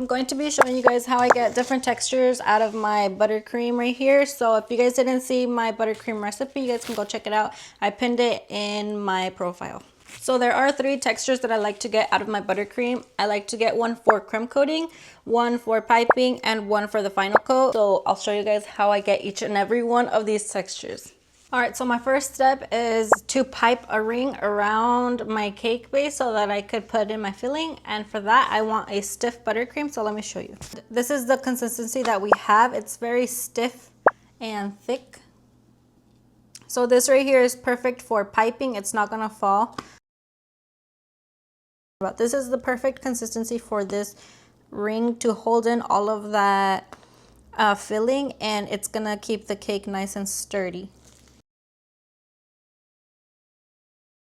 I'm going to be showing you guys how I get different textures out of my buttercream right here. So if you guys didn't see my buttercream recipe, you guys can go check it out. I pinned it in my profile. So there are 3 textures that I like to get out of my buttercream. I like to get one for creme coating, one for piping, and one for the final coat. So I'll show you guys how I get each and every one of these textures. Alright, so my first step is to pipe a ring around my cake base so that I could put in my filling. And for that, I want a stiff buttercream, so let me show you. This is the consistency that we have. It's very stiff and thick. So this right here is perfect for piping. It's not going to fall. But this is the perfect consistency for this ring to hold in all of that filling, and it's going to keep the cake nice and sturdy.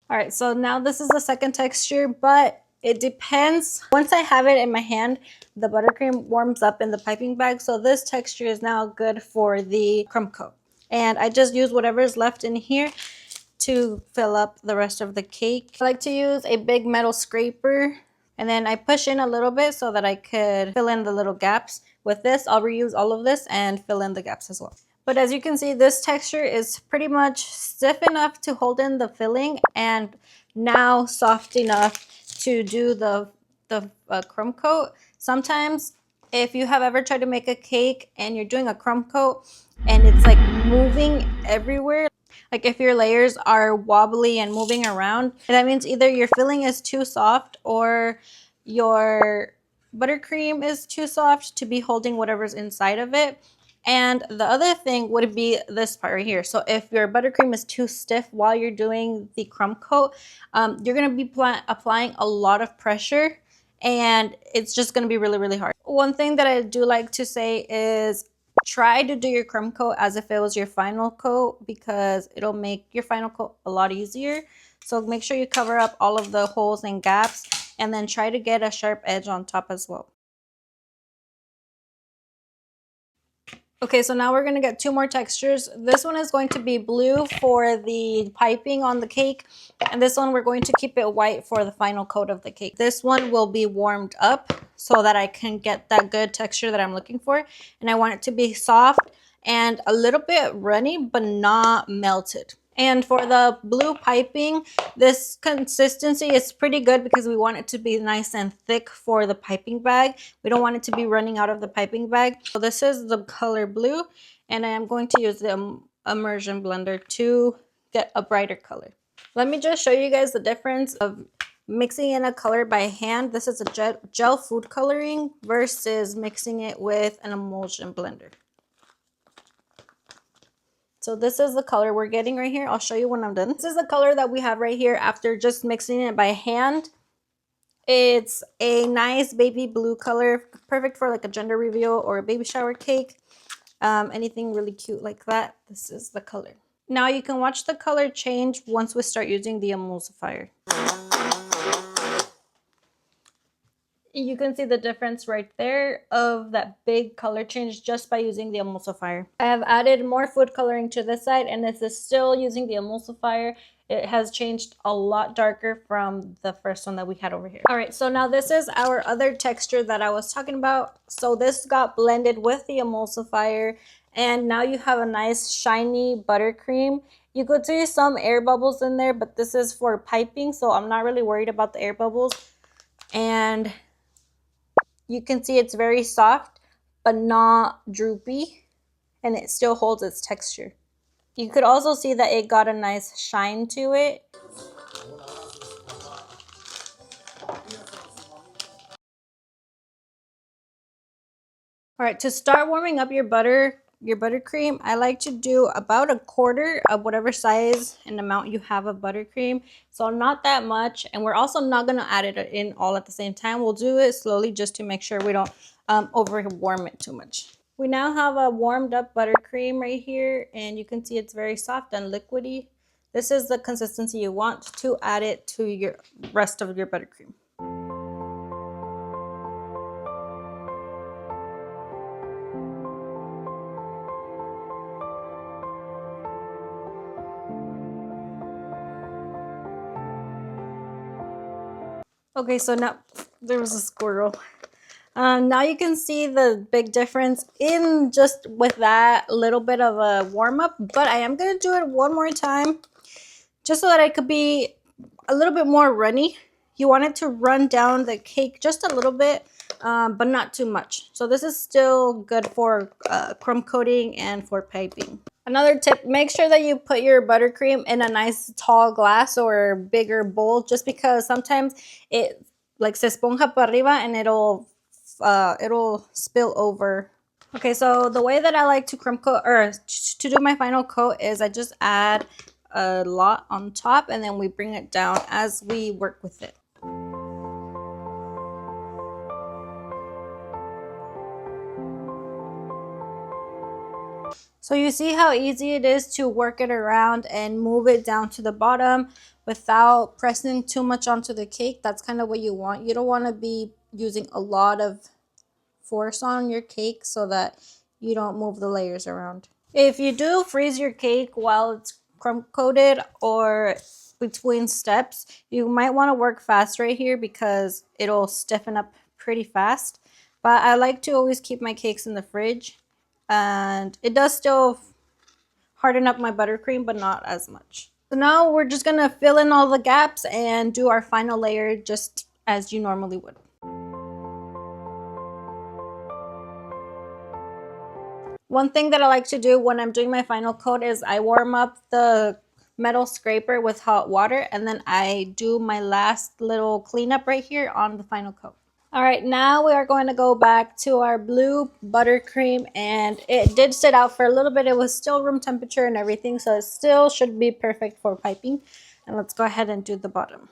All right, so now this is the second texture, but it depends. Once I have it in my hand, the buttercream warms up in the piping bag. So this texture is now good for the crumb coat. And I just use whatever is left in here to fill up the rest of the cake. I like to use a big metal scraper, and then I push in a little bit so that I could fill in the little gaps. With this, I'll reuse all of this and fill in the gaps as well. But as you can see, this texture is pretty much stiff enough to hold in the filling and now soft enough to do the crumb coat. Sometimes if you have ever tried to make a cake and you're doing a crumb coat and it's like moving everywhere, like if your layers are wobbly and moving around, that means either your filling is too soft or your buttercream is too soft to be holding whatever's inside of it. And the other thing would be this part right here. So if your buttercream is too stiff while you're doing the crumb coat, you're going to be applying a lot of pressure, and it's just going to be really, really hard. One thing that I do like to say is try to do your crumb coat as if it was your final coat, because it'll make your final coat a lot easier. So make sure you cover up all of the holes and gaps, and then try to get a sharp edge on top as well. Okay, so now we're going to get 2 more textures. This one is going to be blue for the piping on the cake, and this one we're going to keep it white for the final coat of the cake. This one will be warmed up so that I can get that good texture that I'm looking for, and I want it to be soft and a little bit runny but not melted. And for the blue piping, this consistency is pretty good because we want it to be nice and thick for the piping bag. We don't want it to be running out of the piping bag. So this is the color blue, and I am going to use the immersion blender to get a brighter color. Let me just show you guys the difference of mixing in a color by hand. This is a gel food coloring versus mixing it with an emulsion blender. So this is the color we're getting right here. I'll show you when I'm done. This is the color that we have right here after just mixing it by hand. It's a nice baby blue color, perfect for like a gender reveal or a baby shower cake. Anything really cute like that. This is the color. Now you can watch the color change once we start using the emulsifier. You can see the difference right there of that big color change just by using the emulsifier. I have added more food coloring to this side, and this is still using the emulsifier. It has changed a lot darker from the first one that we had over here. All right, so now this is our other texture that I was talking about. So this got blended with the emulsifier, and now you have a nice shiny buttercream. You could see some air bubbles in there, but this is for piping, so I'm not really worried about the air bubbles. And you can see it's very soft, but not droopy, and it still holds its texture. You could also see that it got a nice shine to it. All right, to start warming up your buttercream, I like to do about a quarter of whatever size and amount you have of buttercream. So not that much, and we're also not going to add it in all at the same time. We'll do it slowly just to make sure we don't over warm it too much. We now have a warmed up buttercream right here, and you can see it's very soft and liquidy. This is the consistency you want to add it to your rest of your buttercream. Okay, so now there was a squirrel. Now you can see the big difference in just with that little bit of a warm up, but I am going to do it one more time just so that it could be a little bit more runny. You want it to run down the cake just a little bit, but not too much. So this is still good for crumb coating and for piping. Another tip, make sure that you put your buttercream in a nice tall glass or bigger bowl, just because sometimes it like se esponja para arriba and it'll spill over. Okay, so the way that I like to crumb coat or to do my final coat is I just add a lot on top and then we bring it down as we work with it. So you see how easy it is to work it around and move it down to the bottom without pressing too much onto the cake. That's kind of what you want. You don't want to be using a lot of force on your cake so that you don't move the layers around. If you do freeze your cake while it's crumb coated or between steps, you might want to work fast right here because it'll stiffen up pretty fast. But I like to always keep my cakes in the fridge, and it does still harden up my buttercream, but not as much. So now we're just gonna fill in all the gaps and do our final layer just as you normally would. One thing that I like to do when I'm doing my final coat is I warm up the metal scraper with hot water, and then I do my last little cleanup right here on the final coat. All right, now we are going to go back to our blue buttercream, and it did sit out for a little bit. It was still room temperature and everything, so it still should be perfect for piping. And let's go ahead and do the bottom.